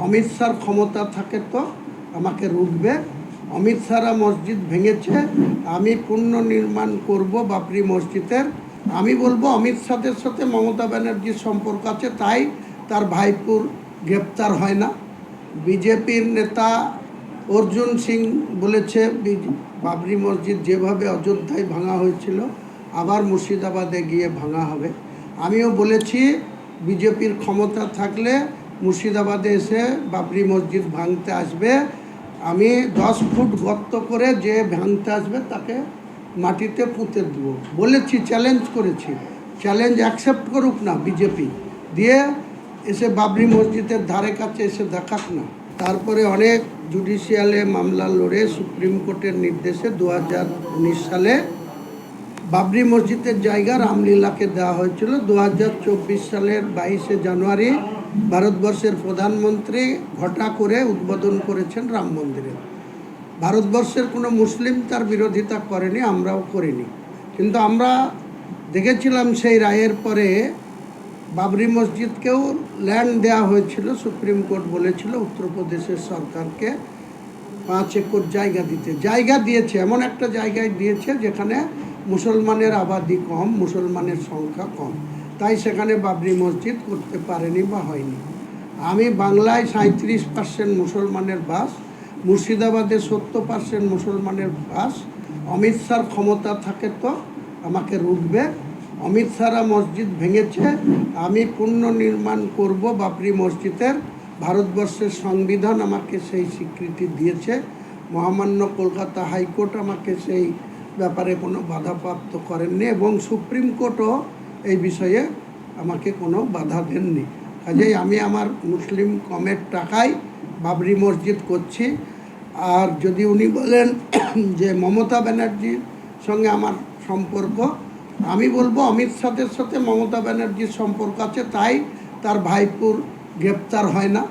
অমিত শাহর ক্ষমতা থাকে তো আমাকে রুখবে। অমিত শাহরা মসজিদ ভেঙেছে, আমি পুনর্নির্মাণ করব বাবরি মসজিদের। আমি বলবো অমিত শাহের সাথে মমতা ব্যানার্জির সম্পর্ক আছে, তাই তার ভাইপুর গ্রেপ্তার হয় না। বিজেপির নেতা অর্জুন সিং বলেছে বাবরি মসজিদ যেভাবে অযোধ্যায় ভাঙা হয়েছিল আবার মুর্শিদাবাদে গিয়ে ভাঙা হবে। আমিও বলেছি বিজেপির ক্ষমতা থাকলে মুর্শিদাবাদে এসে বাবরি মসজিদ ভাঙতে আসবে। আমি 10 ফুট গর্ত করে যে ভাঙতে আসবে তাকে মাটিতে পুঁতে দেবো বলেছি, চ্যালেঞ্জ করেছি। চ্যালেঞ্জ অ্যাকসেপ্ট করুক না বিজেপি, দিয়ে এসে বাবরি মসজিদের ধারে কাছে এসে দেখাক না। তারপরে অনেক জুডিশিয়ালে মামলা লড়ে সুপ্রিম কোর্টের নির্দেশে 2019 সালে বাবরি মসজিদের জায়গা রামলীলাকে দেওয়া হয়েছিল। 2024 সালের 22শে জানুয়ারি ভারতবর্ষের প্রধানমন্ত্রী ঘটা করে উদ্বোধন করেছেন রাম মন্দিরের। ভারতবর্ষের কোনো মুসলিম তার বিরোধিতা করেনি, আমরাও করিনি। কিন্তু আমরা দেখেছিলাম সেই রায়ের পরে বাবরি মসজিদকেও ল্যান্ড দেওয়া হয়েছিল। সুপ্রিম কোর্ট বলেছিল উত্তরপ্রদেশের সরকারকে 5 একর জায়গা দিতে। জায়গা দিয়েছে, এমন একটা জায়গায় দিয়েছে যেখানে মুসলমানের আবাদি কম, মুসলমানের সংখ্যা কম, তাই সেখানে বাবরি মসজিদ করতে পারেনি বা হয়নি। আমি বাংলায় 37% মুসলমানের বাস, মুর্শিদাবাদে 70% মুসলমানের বাস। অমিত শাহর ক্ষমতা থাকে তো আমাকে রুখবে। অমিত শাহরা মসজিদ ভেঙেছে, আমি পুনর্নির্মাণ করব বাবরি মসজিদের। ভারতবর্ষের সংবিধান আমাকে সেই স্বীকৃতি দিয়েছে। মহামান্য কলকাতা হাইকোর্ট আমাকে সেই ব্যাপারে কোনো বাধাপ্রাপ্ত করেননি এবং সুপ্রিম কোর্টও এই বিষয়ে আমাকে কোনো বাধা দেননি। কাজেই আমি আমার মুসলিম কমের টাকায় বাবরি মসজিদ করছি। আর যদি উনি বলেন যে মমতা ব্যানার্জির সঙ্গে আমার সম্পর্ক, আমি বলবো অমিত শাহের সাথে মমতা ব্যানার্জির সম্পর্ক আছে, তাই তার ভাইপুর গ্রেপ্তার হয় না।